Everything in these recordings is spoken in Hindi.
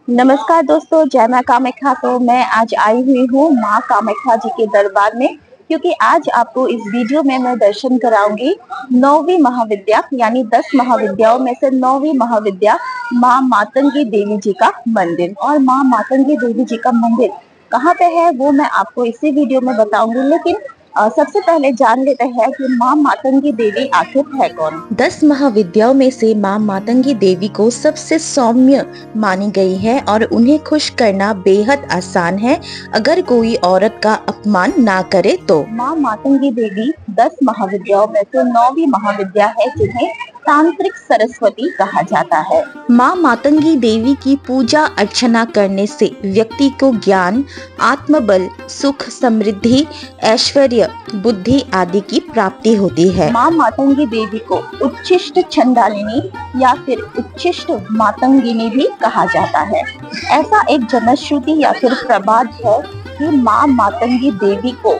नमस्कार दोस्तों, जय मां कामाख्या। तो मैं आज आई हुई हूँ मां कामाख्या जी के दरबार में, क्योंकि आज आपको इस वीडियो में मैं दर्शन कराऊंगी नौवीं महाविद्या यानी 10 महाविद्याओं में से नौवीं महाविद्या मां मातंगी देवी जी का मंदिर। और मां मातंगी देवी जी का मंदिर कहाँ पे है वो मैं आपको इसी वीडियो में बताऊंगी। लेकिन सबसे पहले जान लेते हैं कि मां मातंगी देवी आखिर है कौन। 10 महाविद्याओं में से मां मातंगी देवी को सबसे सौम्य मानी गई है और उन्हें खुश करना बेहद आसान है अगर कोई औरत का अपमान ना करे तो। मां मातंगी देवी 10 महाविद्याओं में से 9वीं महाविद्या है, जिन्हें तांत्रिक सरस्वती कहा जाता है। मां मातंगी देवी की पूजा अर्चना करने से व्यक्ति को ज्ञान, आत्मबल, सुख, समृद्धि, ऐश्वर्य, बुद्धि आदि की प्राप्ति होती है। मां मातंगी देवी को उच्छिष्ट छंदालिनी या फिर उच्छिष्ट मातंगिनी भी कहा जाता है। ऐसा एक जनश्रुति या फिर प्रवाद है कि मां मातंगी देवी को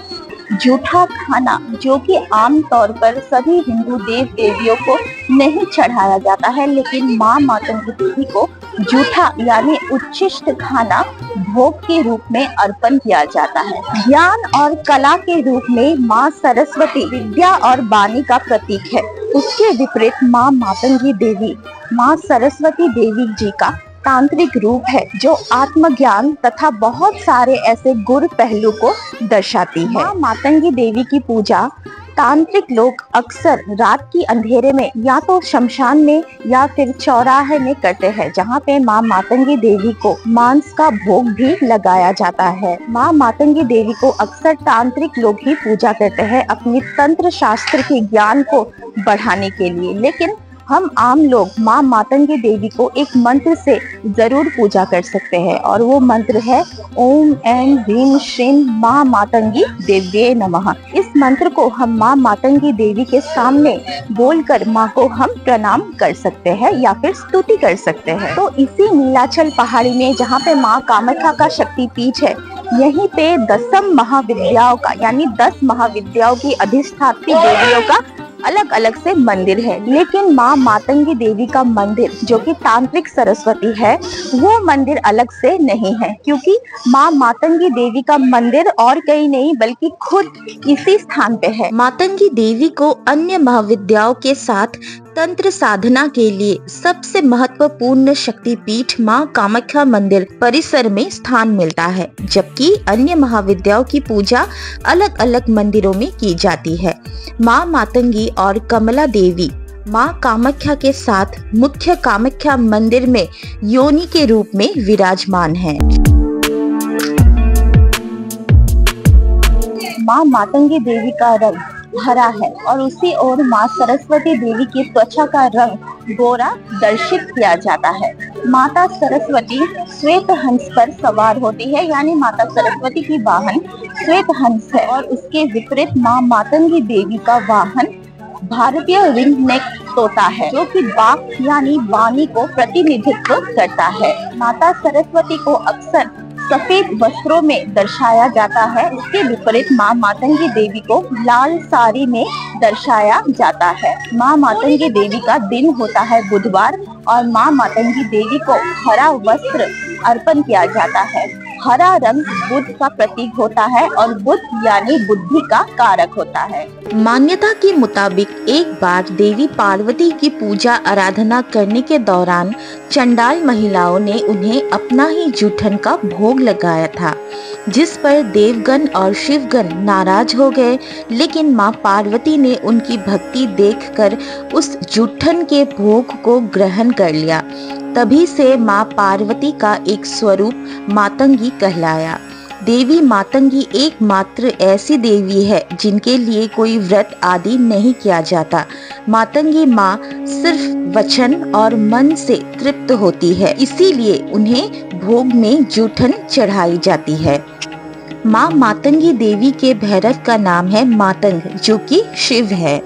जूठा खाना, जो कि आम तौर पर सभी हिंदू देव देवियों को नहीं चढ़ाया जाता है, लेकिन मां मातंगी देवी को जूठा यानी उच्छिष्ट खाना भोग के रूप में अर्पण किया जाता है। ज्ञान और कला के रूप में मां सरस्वती विद्या और वाणी का प्रतीक है। उसके विपरीत मां मातंगी देवी मां सरस्वती देवी जी का तांत्रिक रूप है, जो आत्मज्ञान तथा बहुत सारे ऐसे गुण पहलू को दर्शाती है। मां मातंगी देवी की पूजा तांत्रिक लोग अक्सर रात की अंधेरे में या तो शमशान में या फिर चौराहे में करते हैं, जहाँ पे मां मातंगी देवी को मांस का भोग भी लगाया जाता है। मां मातंगी देवी को अक्सर तांत्रिक लोग ही पूजा करते हैं अपनी तंत्र शास्त्र के ज्ञान को बढ़ाने के लिए, लेकिन हम आम लोग मां मातंगी देवी को एक मंत्र से जरूर पूजा कर सकते हैं, और वो मंत्र है ओम ऐं ह्रीं श्रीं मां मातंगी देव्ये नमः। इस मंत्र को हम मां मातंगी देवी के सामने बोलकर मां को हम प्रणाम कर सकते हैं या फिर स्तुति कर सकते हैं। तो इसी नीलाचल पहाड़ी में जहाँ पे मां कामाख्या का शक्तिपीठ है, यहीं पे 10 महाविद्याओं का यानी 10 महाविद्याओं की अधिष्ठात्री देवियों का अलग अलग से मंदिर है। लेकिन मां मातंगी देवी का मंदिर, जो कि तांत्रिक सरस्वती है, वो मंदिर अलग से नहीं है, क्योंकि मां मातंगी देवी का मंदिर और कहीं नहीं बल्कि खुद इसी स्थान पे है। मातंगी देवी को अन्य महाविद्याओं के साथ तंत्र साधना के लिए सबसे महत्वपूर्ण शक्तिपीठ मां कामाख्या मंदिर परिसर में स्थान मिलता है, जबकि अन्य महाविद्याओं की पूजा अलग अलग मंदिरों में की जाती है। मां मातंगी और कमला देवी मां कामाख्या के साथ मुख्य कामाख्या मंदिर में योनि के रूप में विराजमान है। मां मातंगी देवी का रंग हरा है और उसी ओर मां सरस्वती देवी की त्वचा का रंग गोरा दर्शित किया जाता है। माता सरस्वती श्वेत हंस पर सवार होती है, यानी माता सरस्वती की वाहन श्वेत हंस है, और उसके विपरीत मां मातंगी देवी का वाहन भारतीय रिंग नेक तोता है, जो कि बाघ यानी वाणी को प्रतिनिधित्व करता है। माता सरस्वती को अक्सर सफेद वस्त्रों में दर्शाया जाता है। उसके विपरीत मां मातंगी देवी को लाल साड़ी में दर्शाया जाता है। मां मातंगी देवी का दिन होता है बुधवार, और मां मातंगी देवी को हरा वस्त्र अर्पण किया जाता है। हरा रंग बुध का प्रतीक होता है और बुध यानी बुद्धि का कारक होता है। मान्यता के मुताबिक एक बार देवी पार्वती की पूजा आराधना करने के दौरान चंडाल महिलाओं ने उन्हें अपना ही जूठन का भोग लगाया था, जिस पर देवगण और शिवगण नाराज हो गए, लेकिन मां पार्वती ने उनकी भक्ति देखकर उस जूठन के भोग को ग्रहण कर लिया। तभी से मां पार्वती का एक स्वरूप मातंगी कहलाया। देवी मातंगी एकमात्र ऐसी देवी है जिनके लिए कोई व्रत आदि नहीं किया जाता। मातंगी माँ सिर्फ वचन और मन से तृप्त होती है, इसीलिए उन्हें भोग में जूठन चढ़ाई जाती है। माँ मातंगी देवी के भैरव का नाम है मातंग, जो कि शिव है।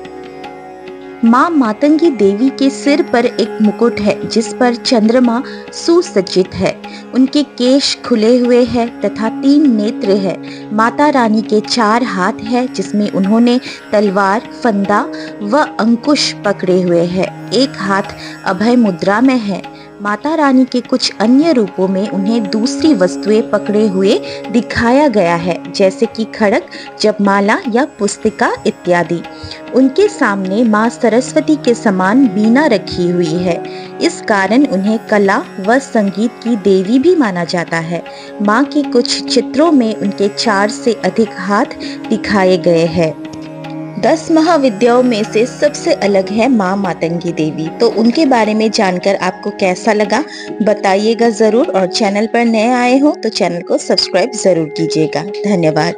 मां मातंगी देवी के सिर पर एक मुकुट है, जिस पर चंद्रमा सुसज्जित है। उनके केश खुले हुए हैं तथा 3 नेत्र है। माता रानी के 4 हाथ है, जिसमें उन्होंने तलवार, फंदा व अंकुश पकड़े हुए हैं। एक हाथ अभय मुद्रा में है। माता रानी के कुछ अन्य रूपों में उन्हें दूसरी वस्तुएं पकड़े हुए दिखाया गया है, जैसे कि खड़ग, जपमाला या पुस्तिका इत्यादि। उनके सामने माँ सरस्वती के समान बीना रखी हुई है। इस कारण उन्हें कला व संगीत की देवी भी माना जाता है। माँ के कुछ चित्रों में उनके 4 से अधिक हाथ दिखाए गए हैं। 10 महाविद्याओं में से सबसे अलग है माँ मातंगी देवी। तो उनके बारे में जानकर आपको कैसा लगा बताइएगा ज़रूर, और चैनल पर नए आए हो तो चैनल को सब्सक्राइब ज़रूर कीजिएगा। धन्यवाद।